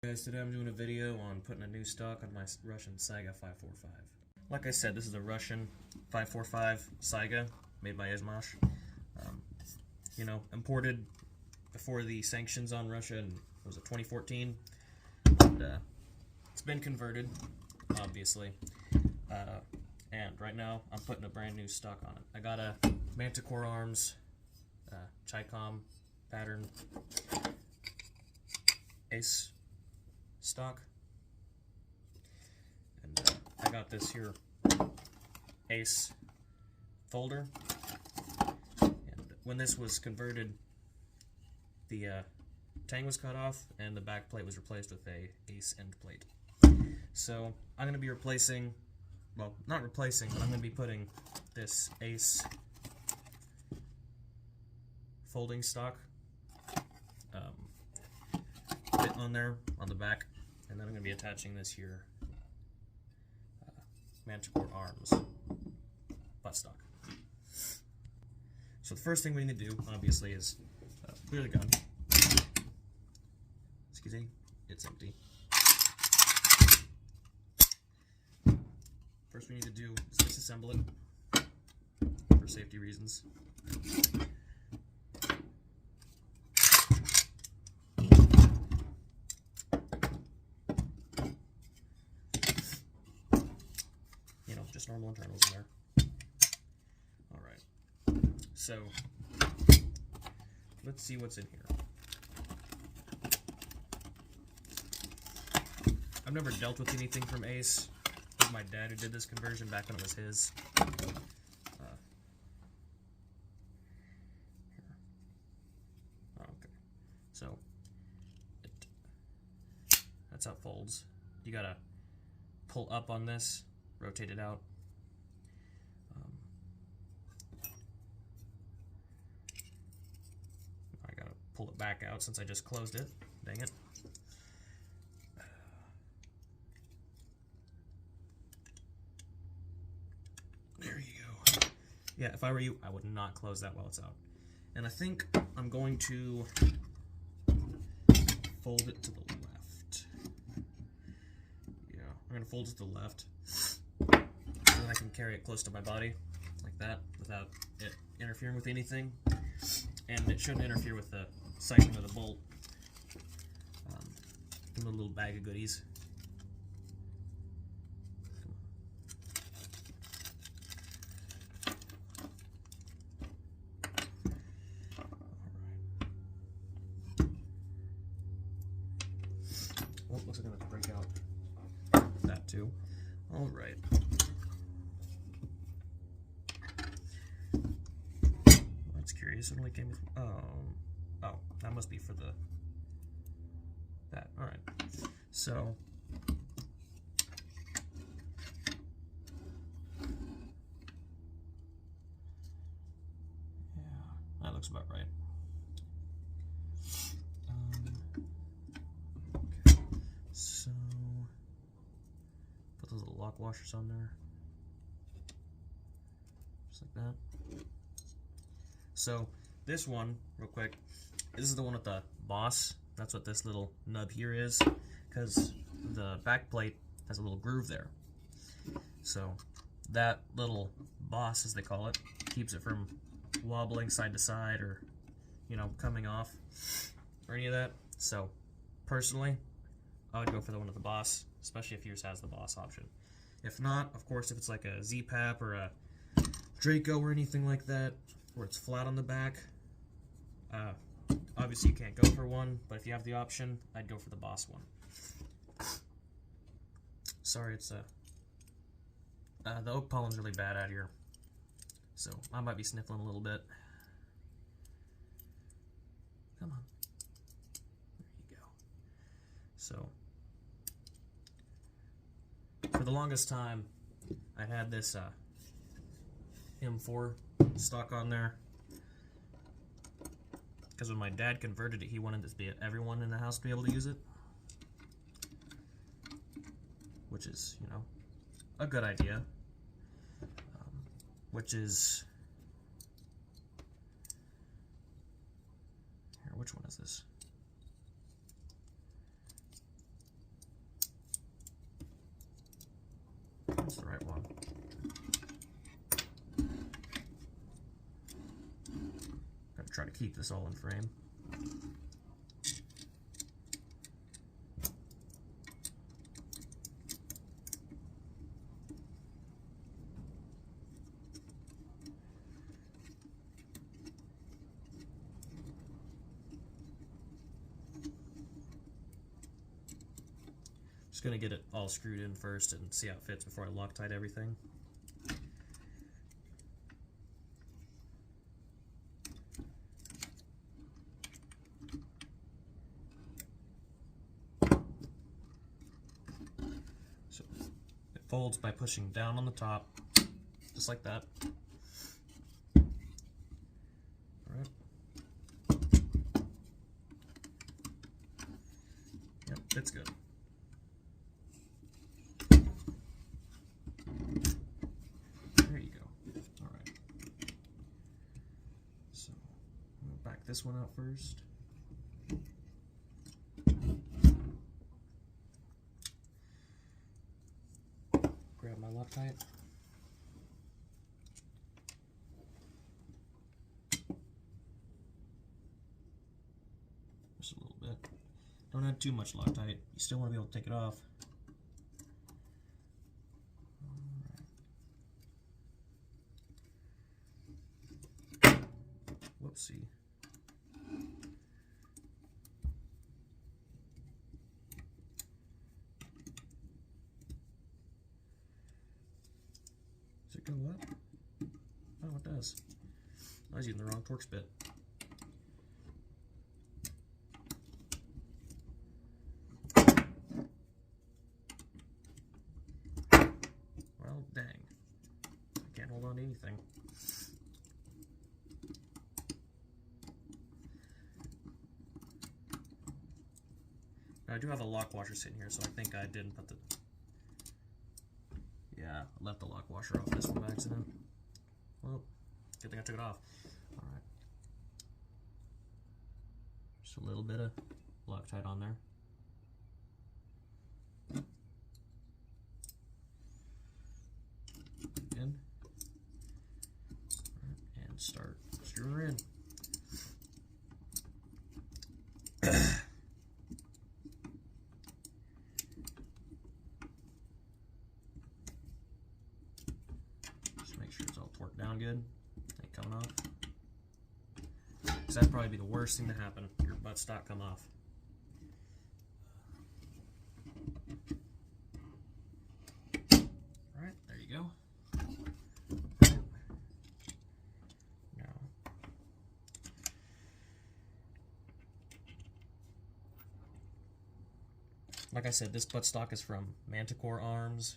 Guys, today I'm doing a video on putting a new stock on my Russian Saiga 545. Like I said, this is a Russian 545 Saiga made by Izmash. Imported before the sanctions on Russia in, was it 2014? And, it's been converted, obviously. And right now, I'm putting a brand new stock on it. I got a Manticore Arms Chicom pattern ace stock, and I got this here ace folder, and when this was converted, the tang was cut off and the back plate was replaced with a ace end plate. So I'm going to be replacing, well, not replacing, but I'm going to be putting this ace folding stock bit on there on the back, and then I'm going to be attaching this here Manticore Arms buttstock. So the first thing we need to do, obviously, is clear the gun. Excuse me, it's empty. First we need to do is disassemble it for safety reasons. Just normal internals in there. Alright, so let's see what's in here. I've never dealt with anything from Ace. It was my dad who did this conversion back when it was his. Okay, so that's how it folds. You gotta pull up on this, rotate it out. I gotta pull it back out since I just closed it. Dang it. There you go. Yeah, if I were you, I would not close that while it's out. And I think I'm going to fold it to the left. Yeah, I'm gonna fold it to the left. So then I can carry it close to my body, like that, without it interfering with anything. And it shouldn't interfere with the cycling of the bolt. In a little bag of goodies. Oh, looks like I'm going to break out that too. Alright. That's curious. It only came with, oh, that must be for that. Alright. So, yeah, that looks about right. Okay. So, put those little lock washers on there. Just like that. So, this one, real quick, this is the one with the boss. That's what this little nub here is, because the back plate has a little groove there. So, that little boss, as they call it, keeps it from wobbling side to side or, coming off or any of that. So, personally, I would go for the one with the boss, especially if yours has the boss option. If not, of course, if it's like a Z-Pap or a Draco or anything like that, where it's flat on the back, obviously you can't go for one, but if you have the option, I'd go for the boss one. Sorry, it's the oak pollen's really bad out here, so I might be sniffling a little bit. Come on. There you go. So, for the longest time, I had this M4 stock on there, because when my dad converted it, he wanted this to be everyone in the house to be able to use it, which is, a good idea. Which is, here, which one is this? That's the right one. Gotta try to keep this all in frame. Just gonna get it all screwed in first and see how it fits before I Loctite everything. So it folds by pushing down on the top, just like that. Alright. Yep, it's good. This one out first. Grab my Loctite. Just a little bit. Don't add too much Loctite. You still want to be able to take it off. Right. Whoopsie. Does it go up? Oh, it does. I was using the wrong Torx bit. Well, dang. I can't hold on to anything. Now, I do have a lock washer sitting here, so I think I didn't put the... Yeah, I left the lock washer off this one by accident. Well, good thing I took it off. Alright. Just a little bit of Loctite on there. In. Right, and start screwing her in. Down good, ain't coming off. Because that'd probably be the worst thing to happen. Your buttstock come off. Alright, there you go. Right. Now, like I said, this buttstock is from Manticore Arms.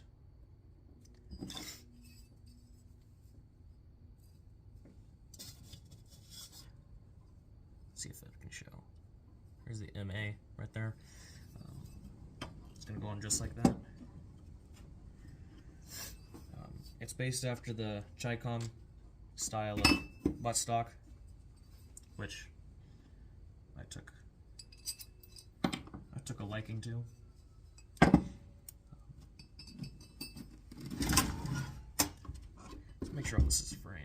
See if it can show. There's the MA right there. It's going to go on just like that. It's based after the Chicom style of buttstock, which I took a liking to. Let's make sure all this is frame.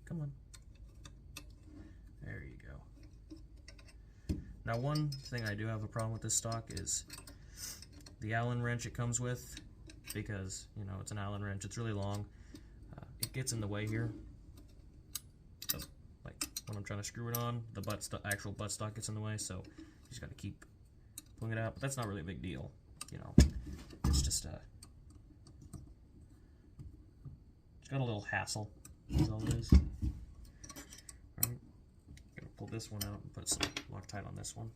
Come on. There you go. Now, one thing I do have a problem with this stock is the Allen wrench it comes with, because, you know, it's an Allen wrench, it's really long. It gets in the way here. So, like, when I'm trying to screw it on, the actual buttstock gets in the way, so you just got to keep pulling it out. But that's not really a big deal, you know. It's just it's got a little hassle. That's all it is. Alright, gonna pull this one out and put some Loctite on this one.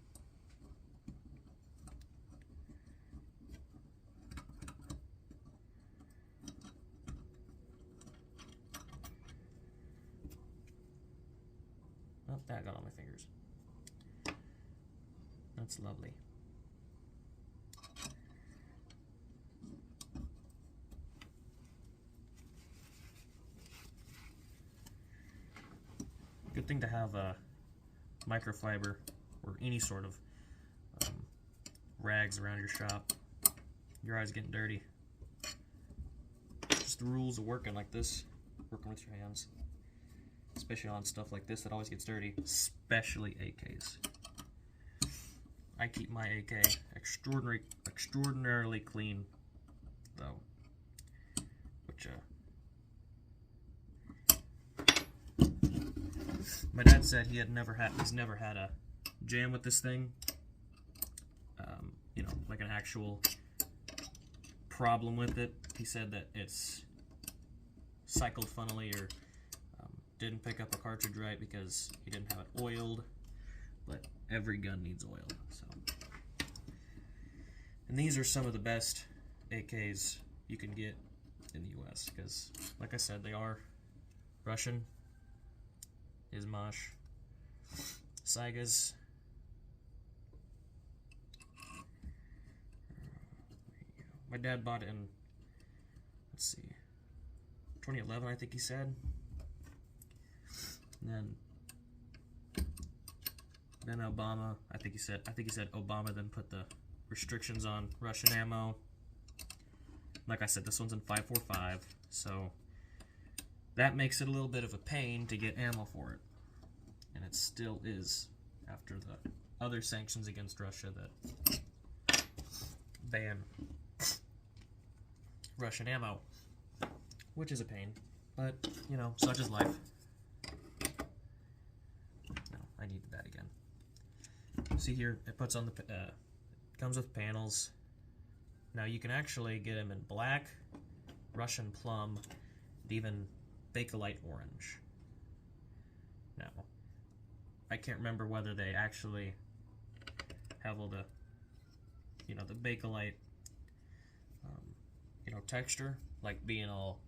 That's lovely. Good thing to have a microfiber or any sort of rags around your shop. Your eyes getting dirty. Just the rules of working like this, working with your hands, especially on stuff like this that always gets dirty, especially AKs. I keep my AK extraordinarily clean, though, which my dad said he's never had a jam with this thing. You know, like an actual problem with it. He said that it's cycled funnily or didn't pick up a cartridge right because he didn't have it oiled. But every gun needs oil. So, and these are some of the best AKs you can get in the U.S. because, like I said, they are Russian, Izmash, Saigas. My dad bought it in, let's see, 2011, I think he said. And then Obama, I think he said Obama then put the restrictions on Russian ammo. Like I said, this one's in 5.45, so that makes it a little bit of a pain to get ammo for it. And it still is after the other sanctions against Russia that ban Russian ammo, which is a pain, but you know, such is life. No, I needed that again. See here, it puts on the comes with panels. Now you can actually get them in black, Russian plum, and even Bakelite orange. Now, I can't remember whether they actually have all the, you know, the Bakelite, you know, texture, like being all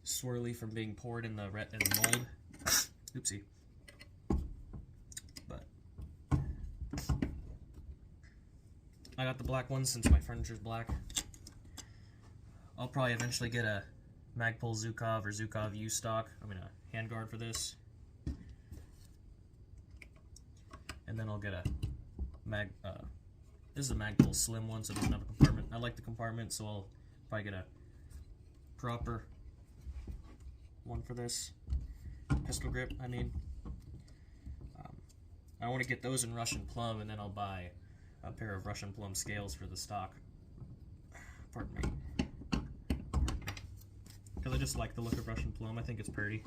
swirly from being poured in the mold. Oopsie. But I got the black one since my furniture's black. I'll probably eventually get a Magpul Zhukov or Zhukov U-stock. I mean a handguard for this. And then I'll get a this is a Magpul slim one, so it doesn't have a compartment. I like the compartment, so I'll probably get a proper one for this. Pistol grip, I mean. I want to get those in Russian plum, and then I'll buy a pair of Russian plum scales for the stock. Pardon me. Because I just like the look of Russian plum. I think it's pretty.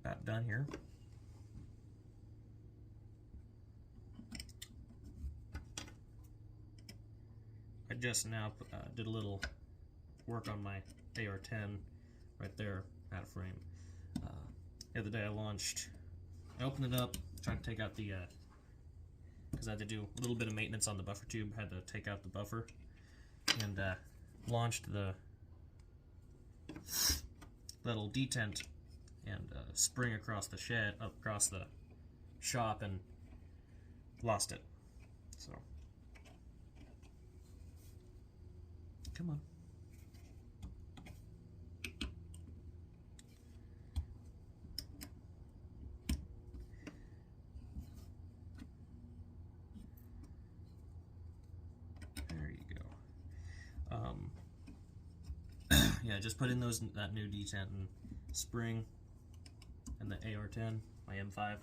About done here. I just now did a little work on my AR-10 right there out of frame. The other day I opened it up, tried to take out the, because I had to do a little bit of maintenance on the buffer tube, had to take out the buffer, and launched the little detent and spring across the shed, across the shop, and lost it. So, come on. There you go. Yeah, just put in that new detent and spring and the AR-10, my M5.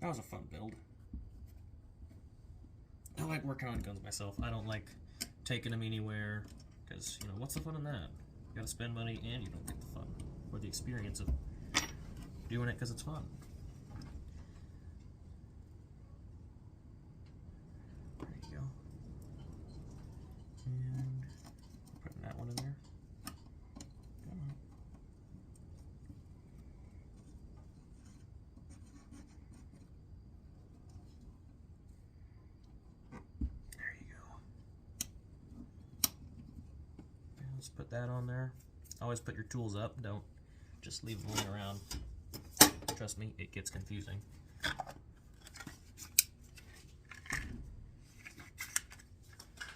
That was a fun build. I like working on guns myself. I don't like taking them anywhere, because, you know, what's the fun in that? You gotta spend money and you don't get the fun, or the experience of doing it because it's fun. There you go. And putting that one in there. Come on. There you go. Just put that on there. Always put your tools up. Don't just leave them laying around. Trust me, it gets confusing.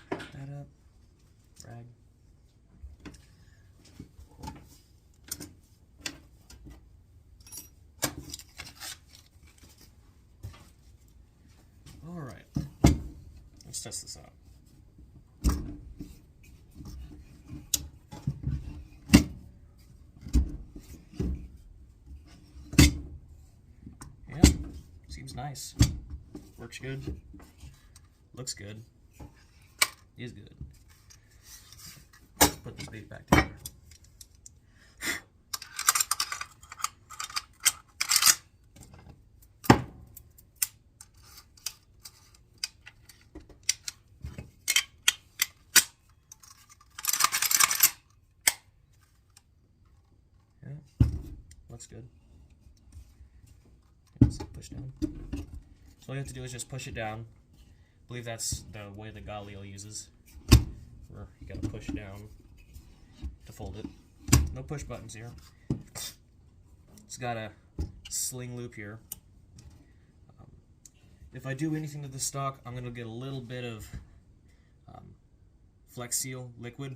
That up. Rag. All right. Let's test this out. Yeah, seems nice. Works good. Looks good. Is good. Let's put this bait back together. Yeah, looks good. Let's push down. So all you have to do is just push it down. I believe that's the way the Galil uses, where you gotta push down to fold it. No push buttons here. It's got a sling loop here. If I do anything to the stock, I'm gonna get a little bit of Flex Seal liquid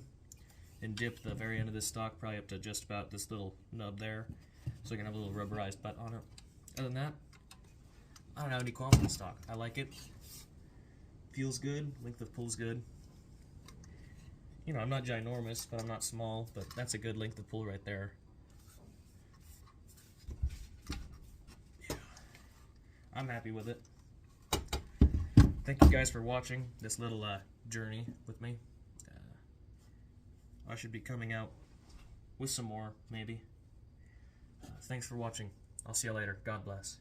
and dip the very end of this stock probably up to just about this little nub there, so you can have a little rubberized butt on it. Other than that, I don't have any qualms with the stock. I like it. Feels good. Length of pull's good. You know, I'm not ginormous, but I'm not small, but that's a good length of pull right there. Yeah. I'm happy with it. Thank you guys for watching this little journey with me. I should be coming out with some more, maybe. Thanks for watching. I'll see you later. God bless.